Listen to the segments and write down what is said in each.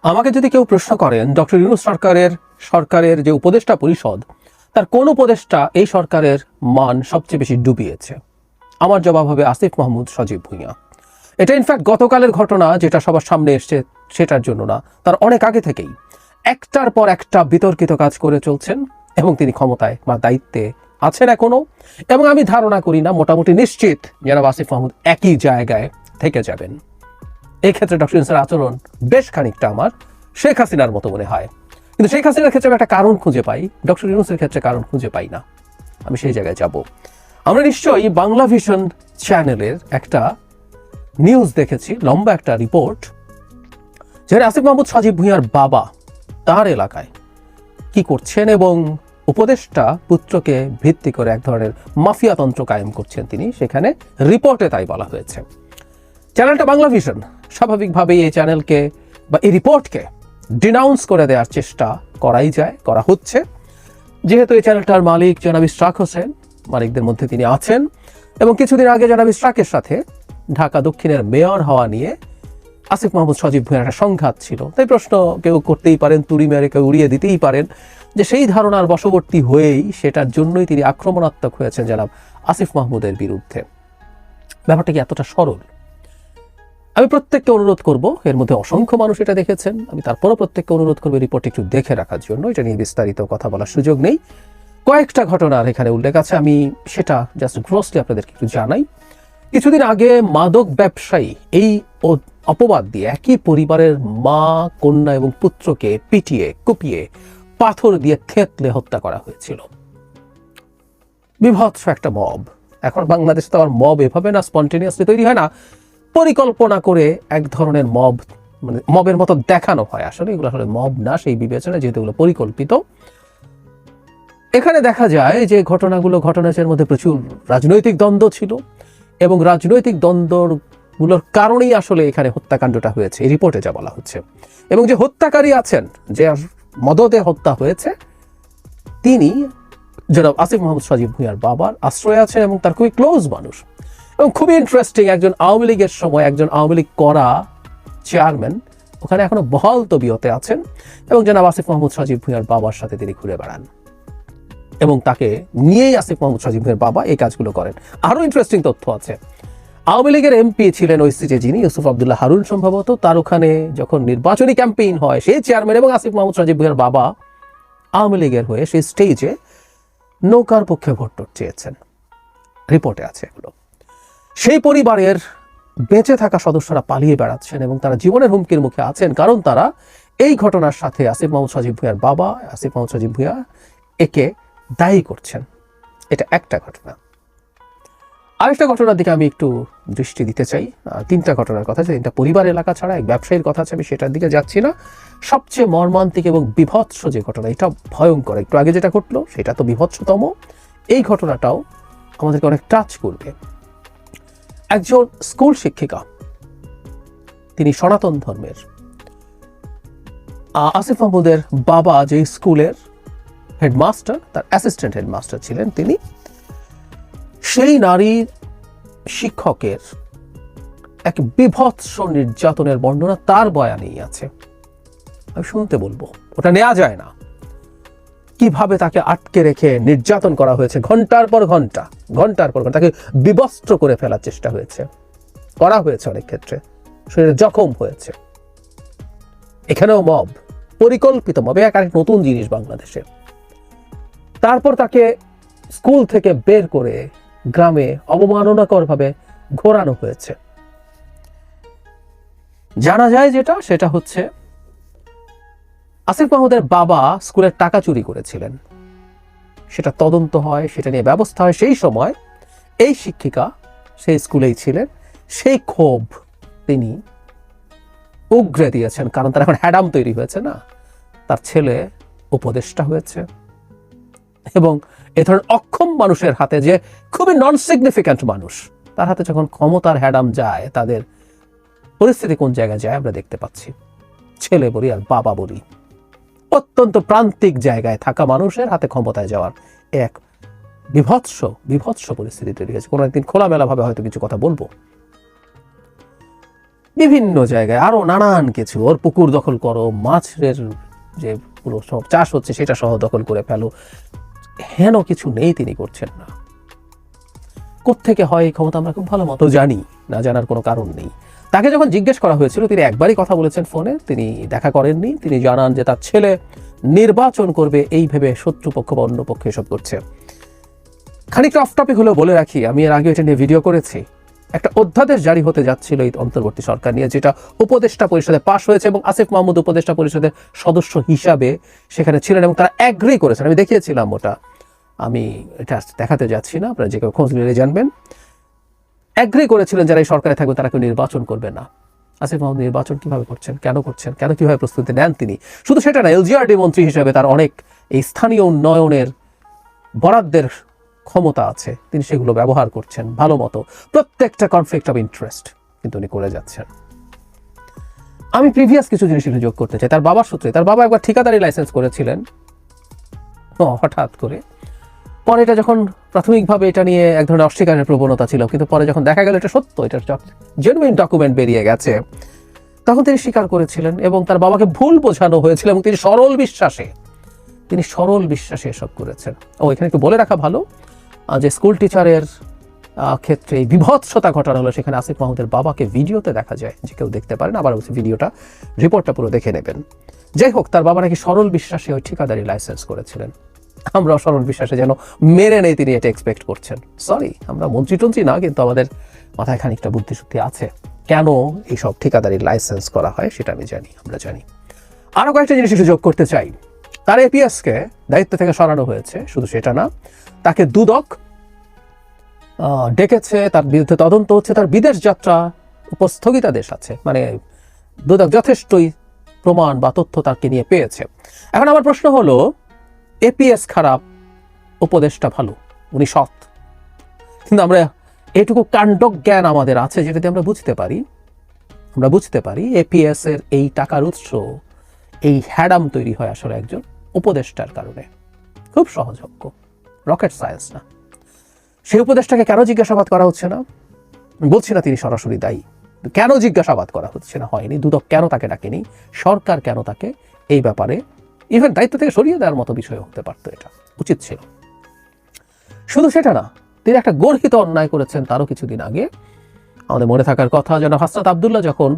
আমাকে যদি কেউ প্রশ্ন করেন ডক্টর ইউনূস সরকারের যে উপদেষ্টা পরিষদ, তার কোন উপদেষ্টা এই সরকারের মান সবচেয়ে বেশি ডুবিয়েছে, আমার জবাব হবে আসিফ মাহমুদ সজীব ভুঁইয়া। এটা ইনফ্যাক্ট গতকালের ঘটনা যেটা সবার সামনে এসছে সেটার জন্য না, তার অনেক আগে থেকেই একটার পর একটা বিতর্কিত কাজ করে চলছেন এবং তিনি ক্ষমতায় বা দায়িত্বে আছেন এখনো, এবং আমি ধারণা করি না, মোটামুটি নিশ্চিত জনাব আসিফ মাহমুদ একই জায়গায় থেকে যাবেন। এই ক্ষেত্রে ডক্টর ইউনূসের আচরণ বেশ খানিকটা আমার শেখ হাসিনার মতো মনে হয়, কিন্তু শেখ হাসিনার ক্ষেত্রে একটা কারণ খুঁজে পাই, ডক্টর ইউনূসের ক্ষেত্রে কারণ খুঁজে পাই না। আমি সেই জায়গায় যাব। আমরা নিশ্চয়ই বাংলা ভিশন চ্যানেলের একটা নিউজ দেখেছি, লম্বা একটা রিপোর্ট, যেখানে আসিফ মাহমুদ সজীব ভুঁইয়ার বাবা তার এলাকায় কি করছেন এবং উপদেষ্টা পুত্রকে ভিত্তি করে এক ধরনের মাফিয়াতন্ত্র কায়েম করছেন তিনি, সেখানে রিপোর্টে তাই বলা হয়েছে। চ্যানেলটা বাংলা ভিশন, স্বাভাবিকভাবেই এই চ্যানেলকে বা এই রিপোর্টকে ডিনাউন্স করে দেওয়ার চেষ্টা করা হচ্ছে, যেহেতু এই চ্যানেলটার মালিক জনাব ইশরাক হোসেন, মালিকদের মধ্যে তিনি আছেন, এবং কিছুদিন আগে জনাব ইশরাকের সাথে ঢাকা দক্ষিণের মেয়র হওয়া নিয়ে আসিফ মাহমুদ সজীব ভুঁইয়ার একটা সংঘাত ছিল। তাই প্রশ্ন কেউ করতেই পারেন, তুড়ি মেরে কেউ উড়িয়ে দিতেই পারেন যে সেই ধারণার বশবর্তী হয়েই সেটার জন্যই তিনি আক্রমণাত্মক হয়েছেন জনাব আসিফ মাহমুদের বিরুদ্ধে। ব্যাপারটা কি এতটা সরল? আমি প্রত্যেককে অনুরোধ করব, এর মধ্যে অসংখ্য মানুষ এটা দেখেছেন, আমি তারপরও প্রত্যেককে অনুরোধ করবো রিপোর্ট একটু দেখে রাখার জন্য। এটা নিয়ে বিস্তারিত কথা বলার সুযোগ নেই, কয়েকটা ঘটনার এখানে উল্লেখ আছে, আমি সেটা জাস্ট গ্রসলি আপনাদেরকে একটু জানাই। কিছুদিন আগে মাদক ব্যবসায়ী এই অপবাদ দিয়ে একই পরিবারের মা, কন্যা এবং পুত্রকে পিটিয়ে কুপিয়ে পাথর দিয়ে থেতলে হত্যা করা হয়েছিল। বিভৎস একটা মব। এখন বাংলাদেশে তো আবার মব এভাবে না স্পন্টেনিয়াসলি তৈরি হয় না, পরিকল্পনা করে এক ধরনের মব, মানে মবের মতো দেখানো হয়। আসলে এগুলো আসলে মব না সেই বিবেচনায়, যেহেতু এগুলো পরিকল্পিত। এখানে দেখা যায় যে ঘটনার মধ্যে প্রচুর রাজনৈতিক দ্বন্দ্ব ছিল এবং রাজনৈতিক দ্বন্দ্বগুলোর কারণেই আসলে এখানে হত্যাকাণ্ডটা হয়েছে, এই রিপোর্টে যা বলা হচ্ছে। এবং যে হত্যাকারী আছেন, যে মদতে হত্যা হয়েছে, তিনি জনাব আসিফ মাহমুদ সজীব ভুঁইয়ার বাবার আশ্রয় আছেন এবং তার খুবই ক্লোজ মানুষ। এবং খুবই ইন্টারেস্টিং, একজন আওয়ামী লীগের সময় একজন আওয়ামী লীগ করা চেয়ারম্যান ওখানে এখনো বহাল তবিয়তে আছেন এবং জনাব আসিফ মাহমুদ সজীব ভুঁইয়ার বাবার সাথে তিনি ঘুরে বেড়ান এবং তাকে নিয়েই আসিফ মাহমুদ সজীব ভুঁইয়ার বাবা এই কাজগুলো করেন। আরো ইন্টারেস্টিং তথ্য আছে, আওয়ামী লীগের এমপি ছিলেন ওই সিটে যিনি, ইউসুফ আব্দুল্লাহ হারুন সম্ভবত, তার ওখানে যখন নির্বাচনী ক্যাম্পেইন হয় সেই চেয়ারম্যান এবং আসিফ মাহমুদ সজীব ভুঁইয়ার বাবা আওয়ামী লীগের হয়ে সেই স্টেজে নৌকার পক্ষে ভোট চেয়েছেন। রিপোর্টে আছে এগুলো। সেই পরিবারের বেঁচে থাকা সদস্যরা পালিয়ে বেড়াচ্ছেন এবং তারা জীবনের হুমকির মুখে আছেন, কারণ তারা এই ঘটনার সাথে আসিফ মাহমুদ সজীব ভুঁইয়ার বাবা আসিফ মাহমুদ সজীব ভুঁইয়া একে দায়ী করছেন। এটা একটা ঘটনা। আরেকটা ঘটনার দিকে আমি একটু দৃষ্টি দিতে চাই। তিনটা ঘটনার কথা, তিনটা পরিবার এলাকা ছাড়া এক ব্যবসায়ীর কথা আছে, আমি সেটার দিকে যাচ্ছি না। সবচেয়ে মর্মান্তিক এবং বিভৎস যে ঘটনা, এটা ভয়ঙ্কর, একটু আগে যেটা ঘটলো সেটা তো বিভৎসতম, এই ঘটনাটাও আমাদেরকে অনেক টাচ করবে। একজন স্কুল শিক্ষিকা, তিনি সনাতন ধর্মের। আসিফ মাহমুদের বাবা যে স্কুলের হেডমাস্টার, তার অ্যাসিস্ট্যান্ট হেডমাস্টার ছিলেন তিনি, সেই নারী শিক্ষকের এক বিভৎস নির্যাতনের বর্ণনা তার বয়ানেই আছে। আমি শুনতে বলবো, ওটা নেওয়া যায় না। কিভাবে তাকে আটকে রেখে নির্যাতন করা হয়েছে, ঘন্টার পর ঘন্টা তাকে বিবস্ত্র করে ফেলার চেষ্টা করা হয়েছে, অনেক ক্ষেত্রে শরীরে জখম হয়েছে। এখানেও মব, পরিকল্পিত মব, এক আরেক নতুন জিনিস বাংলাদেশে। তারপর তাকে স্কুল থেকে বের করে গ্রামে অবমাননাকর ভাবে ঘোরানো হয়েছে। জানা যায় সেটা হচ্ছে আসিফ মাহমুদের বাবা স্কুলের টাকা চুরি করেছিলেন, সেটা তদন্ত হয়, সেটা নিয়ে ব্যবস্থা হয়। সেই সময় এই শিক্ষিকা সেই স্কুলেই ছিলেন, সেই ক্ষোভ তিনি উগরে দিয়েছেন, কারণ তার এখন হ্যাডাম তৈরি হয়েছে না, তার ছেলে উপদেষ্টা হয়েছে এবং এ ধরনের অক্ষম মানুষের হাতে, যে খুবই নন সিগনিফিক্যান্ট মানুষ, তার হাতে যখন ক্ষমতার হ্যাডাম যায়, তাদের পরিস্থিতি কোন জায়গায় যায় আমরা দেখতে পাচ্ছি। ছেলে বলি আর বাবা বলি, অত্যন্ত প্রান্তিক জায়গায় থাকা মানুষের হাতে ক্ষমতায় যাওয়ার এক বিভৎস পরিস্থিতি তৈরি হয়েছে। কোনো একদিন খোলামেলা ভাবে হয়তো কিছু কথা বলবো। বিভিন্ন জায়গায় আরো নানান কিছু, ওর পুকুর দখল করো, মাছের যে পুরো সব চাষ হচ্ছে সেটা সহ দখল করে ফেলো, হেন কিছু নেই তিনি করছেন না। কোত্থেকে হয় এই ক্ষমতা আমরা খুব ভালো মতো জানি, না জানার কোনো কারণ নেই। তাকে যখন জিজ্ঞেস করা হয়েছিল তিনি একবারই কথা বলেছেন ফোনে, তিনি দেখা করেননি। তিনি জানান যে তার ছেলে নির্বাচন করবে এই ভেবে শত্রুপক্ষ বা অন্য পক্ষ এসব করছে। খানিকটা অফ টপিক হলেও বলে রাখি, আমি এর আগে এটা নিয়ে ভিডিও করেছি। একটা অধ্যাদেশ জারি হতে যাচ্ছিল এই অন্তর্বর্তী সরকার নিয়ে, যেটা উপদেষ্টা পরিষদে পাশ হয়েছে এবং আসিফ মাহমুদ উপদেষ্টা পরিষদের সদস্য হিসাবে সেখানে ছিলেন এবং তারা অ্যাগ্রি করেছেন। আমি দেখিয়েছিলাম ওটা, আমি এটা দেখাতে যাচ্ছি না, আপনারা যে কেউ খোঁজ নিলে জানবেন। অ্যাগ্রি করেছিলেন যারা এই সরকারে থাকবে তারা কেউ নির্বাচন করবে না। আসিফ মাহমুদ নির্বাচন কিভাবে করছেন, কেন করছেন, কেন কিভাবে প্রস্তুতি নেন তিনি? শুধু সেটা না, এলজিআরডি মন্ত্রী হিসেবে তার অনেক এই স্থানীয় উন্নয়নের বরাদ্দের ক্ষমতা আছে, তিনি সেগুলো ব্যবহার করছেন ভালো মতো। প্রত্যেকটা কনফ্লিক্ট অফ ইন্টারেস্ট কিন্তু উনি করে যাচ্ছেন। আমি প্রিভিয়াস কিছু জিনিস যোগ করতে চাই। তার বাবার সূত্রে, তার বাবা একবার ঠিকাদারি লাইসেন্স করেছিলেন হঠাৎ করে। পরে এটা যখন প্রাথমিকভাবে এটা নিয়ে এক ধরনের অস্বীকারের প্রবণতা ছিল, কিন্তু পরে যখন দেখা গেল এটা সত্য, এটার জেনুইন ডকুমেন্ট বেরিয়ে গেছে, তখন তিনি স্বীকার করেছিলেন এবং তার বাবাকে ভুল বোঝানো হয়েছিল এবং তিনি সরল বিশ্বাসে এসব করেছেন। এখানে একটু বলে রাখা ভালো যে স্কুল টিচারের ক্ষেত্রে বিভৎসতা ঘটানো হলো, সেখানে আসিফ মাহমুদের বাবাকে ভিডিওতে দেখা যায়, যে কেউ দেখতে পারেন, আবার ভিডিওটা রিপোর্টটা পুরো দেখে নেবেন। যাই হোক, তার বাবা নাকি সরল বিশ্বাসে ওই ঠিকাদারি লাইসেন্স করেছিলেন। আমরা সরল বিশ্বাসে যেন মেরে নেই তিনি এটা এক্সপেক্ট করছেন। সরি, আমরা মন্ত্রী না, কিন্তু আমাদের মাথায় খানিকটা বুদ্ধিশুদ্ধি আছে। কেন এইসব ঠিকাদারি লাইসেন্স করা হয় সেটা আমরা জানি। আরো কয়েকটা জিনিস যোগ করতে চাই। তার এপিএসকে দায়িত্ব থেকে সরানো হয়েছে, শুধু সেটা না, তাকে দুদক ডেকেছে, তার বিরুদ্ধে তদন্ত হচ্ছে, তার বিদেশ যাত্রা স্থগিতাদেশ আছে, মানে দুদক যথেষ্টই প্রমাণ বা তথ্য তাকে নিয়ে পেয়েছে। এখন আমার প্রশ্ন হলো, এপিএস খারাপ, উপদেশটা ভালো, উনি সৎ, কিন্তু আমরা এটুকু কাণ্ডজ্ঞান আমাদের আছে যেটাতে আমরা বুঝতে পারি এপিএস এর এই টাকার উৎস, এই হ্যাডাম তৈরি হয় আসলে একজন উপদেষ্টার কারণে। খুব সহযোগ্য, রকেট সায়েন্স না। সেই উপদেষ্টাকে কেন জিজ্ঞাসাবাদ করা হচ্ছে না? বলছি না তিনি সরাসরি দায়ী, কেন জিজ্ঞাসাবাদ করা হচ্ছে না, হয়নি। দুদক কেন তাকে ডাকেনি, সরকার কেন তাকে এই ব্যাপারে ইভেন দায়িত্ব থেকে সরিয়ে দেওয়ার মতো বিষয় হতে পারতো, এটা উচিত ছিল। শুধু সেটা না, তিনি একটা গর্হিত অন্যায় করেছেন তারও কিছুদিন আগে। আমাদের মনে থাকার কথা, জনাব হাসনাত আবদুল্লাহ যখন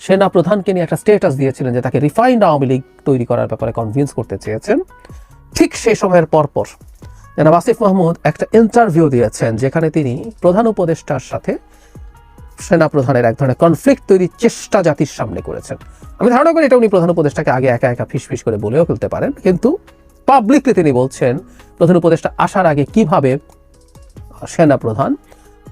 সেনা প্রধানকে নিয়ে একটা স্টেটাস দিয়েছিলেন যে তাকে রিফাইন্ড আওয়ামী লীগ তৈরি করার ব্যাপারে কনভিন্স করতে চেয়েছেন, ঠিক সেই সময়ের পরপর জনাব আসিফ মাহমুদ একটা ইন্টারভিউ দিয়েছেন যেখানে তিনি প্রধান উপদেষ্টার সাথে সেনা প্রধানের এক ধরনের কনফ্লিক্ট তৈরির চেষ্টা জাতির সামনে করেছেন। আমি ধারণা করি এটা উনি প্রধান উপদেষ্টাকে আগে একা ফিসফিস করে বলেও ফেলতে পারেন, কিন্তু পাবলিকলি তিনি বলছেন প্রধান উপদেষ্টা আসার আগে কিভাবে সেনা প্রধান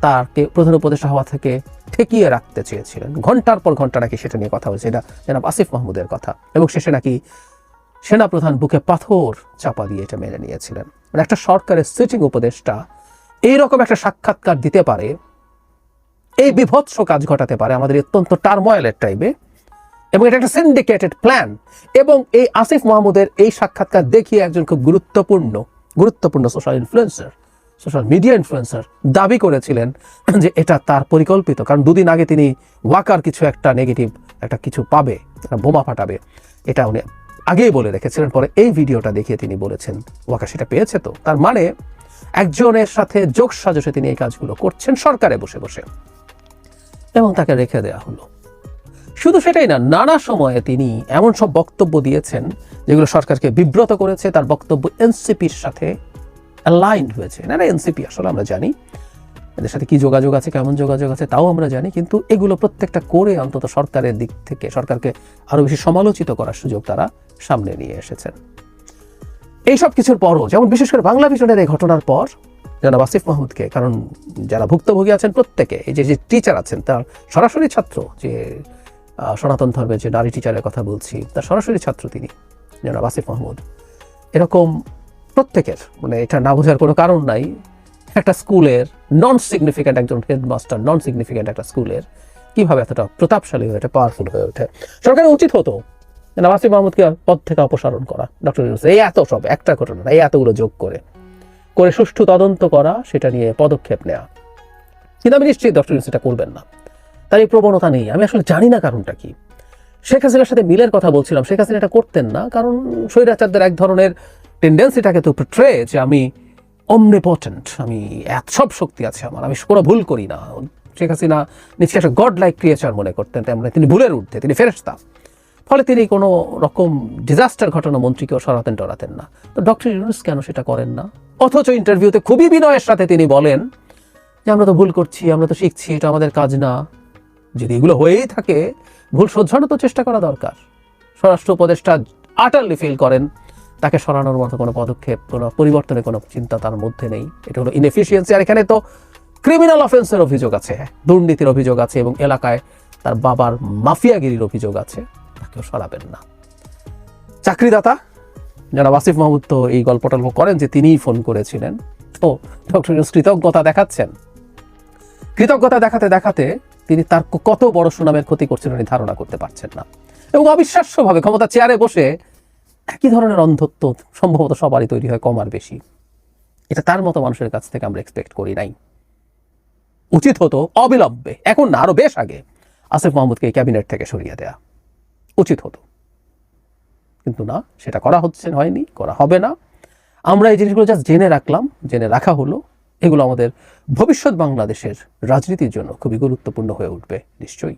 তাকে প্রধান উপদেষ্টা হওয়া থেকে ঠেকিয়ে রাখতে চেয়েছিলেন। ঘন্টার পর ঘন্টা নাকি সেটা নিয়ে কথা হয়েছে, এটা জনাব আসিফ মাহমুদের কথা, এবং শেষে নাকি সেনা প্রধান বুকে পাথর চাপা দিয়ে এটা মেনে নিয়েছিলেন। মানে একটা সরকারের সিটিং উপদেষ্টা এইরকম একটা সাক্ষাৎকার দিতে পারে, এই বিভৎস কাজ ঘটাতে পারে আমাদের অত্যন্ত টার্ময়েলের টাইমে, এবং এটা একটা সিন্ডিকেটেড প্ল্যান। এবং এই আসিফ মাহমুদের এই সাক্ষাৎকার দেখিয়ে একজন খুব গুরুত্বপূর্ণ সোশ্যাল মিডিয়া ইনফ্লুয়েন্সার দাবি করেছিলেন যে এটা তার পরিকল্পিত, কারণ দুদিন আগে তিনি ওয়াকার কিছু একটা নেগেটিভ একটা কিছু পাবে, বোমা ফাটাবে, এটা উনি আগেই বলে রেখেছিলেন। পরে এই ভিডিওটা দেখিয়ে তিনি বলেছেন ওয়াকার সেটা পেয়েছে। তো তার মানে একজনের সাথে যোগ সাজসে তিনি এই কাজগুলো করছেন সরকারে বসে বসে, এবং তাকে রেখে দেওয়া হলো। শুধু সেটাই না, নানা সময়ে তিনি এমন সব বক্তব্য দিয়েছেন যেগুলো সরকারকে বিব্রত করেছে। তার বক্তব্য এনসিপির সাথে অ্যালাইন্ড হয়েছে। না, এনসিপি আসলে আমরা জানি এদের সাথে কি যোগাযোগ আছে, কেমন যোগাযোগ আছে তাও আমরা জানি, কিন্তু এগুলো প্রত্যেকটা করে অন্তত সরকারের দিক থেকে সরকারকে আরো বেশি সমালোচিত করার সুযোগ তারা সামনে নিয়ে এসেছেন। এইসব কিছুর পরও, যেমন বিশেষ করে বাংলা ভিশনের এই ঘটনার পর জনাব আসিফ মাহমুদকে, কারণ যারা ভুক্তভোগী আছেন প্রত্যেকে, এই যে টিচার আছেন তার সরাসরি ছাত্র, যে সনাতন ধর্মের যে নারী টিচারের কথা বলছি, তার সরাসরি ছাত্র তিনি জনাব আসিফ মাহমুদ, এরকম প্রত্যেকের, মানে এটা না বোঝার কোনো কারণ নাই, একটা স্কুলের নন সিগনিফিক্যান্ট একজন হেডমাস্টার, নন সিগনিফিক্যান্ট একটা স্কুলের কিভাবে এতটা প্রতাপশালী হয়ে ওঠে, পাওয়ারফুল হয়ে ওঠে। সরকারের উচিত হতো জনাব আসিফ মাহমুদকে পদ থেকে অপসারণ করা, ডক্টর ইউনূস এই এত সব একটা ঘটনা এই এতগুলো যোগ করে সুষ্ঠু তদন্ত করা, সেটা নিয়ে পদক্ষেপ নেওয়া। কিন্তু আমি নিশ্চিত ডক্টর ইউনূস এটা করবেন না। তার এই প্রবণতা নেই। আমি আসলে জানি না কারণটা কি। শেখ হাসিনার সাথে মিলের কথা বলছিলাম, শেখ হাসিনা এটা করতেন না, কারণ স্বৈরাচারদের এক ধরনের টেন্ডেন্সিটাকে তো ট্রে যে আমি অমনিপটেন্ট, আমি সব শক্তি আছে আমার, আমি কোনো ভুল করি না। শেখ হাসিনা নিজেকে একটা গড লাইক ক্রিয়েচার মনে করতেন, তেমন তিনি ভুলের ঊর্ধ্বে, তিনি ফেরেশতা। ফলে তিনি কোনো রকম ডিজাস্টার ঘটানো মন্ত্রীকেও সরাতেন টরাতেন না। তো ডক্টর ইউনূস কেন সেটা করেন না? অথচ ইন্টারভিউতে খুবই বিনয়ের সাথে তিনি বলেন যে আমরা তো ভুল করছি, আমরা তো শিখছি, এটা আমাদের কাজ না। যদি এগুলো হয়েই থাকে, ভুল শোধরানোর তো চেষ্টা করা দরকার। স্বরাষ্ট্র উপদেষ্টা আটারলি ফেল করেন, তাকে সরানোর মতো কোনো পদক্ষেপ, কোনো পরিবর্তনের কোনো চিন্তা তার মধ্যে নেই। এটা হলো ইনএফিসিয়েন্সি। আর এখানে তো ক্রিমিনাল অফেন্সের অভিযোগ আছে, দুর্নীতির অভিযোগ আছে, এবং এলাকায় তার বাবার মাফিয়াগিরির অভিযোগ আছে, তাকেও সরাবেন না। চাকরিদাতা যারা আসিফ মাহমুদ তো এই গল্পটা করেন যে তিনিই ফোন করেছিলেন। তো ডক্টর ইউনূস কৃতজ্ঞতা দেখাচ্ছেন, কৃতজ্ঞতা দেখাতে দেখাতে তিনি তার কত বড় সুনামের ক্ষতি করছেন উনি ধারণা করতে পারছেন না। এবং অবিশ্বাস্যভাবে ক্ষমতা চেয়ারে বসে একই ধরনের অন্ধত্ব সম্ভবত সবারই তৈরি হয়, কম আর বেশি। এটা তার মতো মানুষের কাছ থেকে আমরা এক্সপেক্ট করি নাই। উচিত হতো অবিলম্বে, এখন না আরো বেশ আগে, আসিফ মাহমুদকে এই ক্যাবিনেট থেকে সরিয়ে দেয়া উচিত হতো। কিন্তু না, সেটা করা হয়নি, করা হবে না। আমরা এই জিনিসগুলো জাস্ট জেনে রাখলাম, জেনে রাখা হলো। এগুলো আমাদের ভবিষ্যৎ বাংলাদেশের রাজনীতির জন্য খুবই গুরুত্বপূর্ণ হয়ে উঠবে নিশ্চয়ই।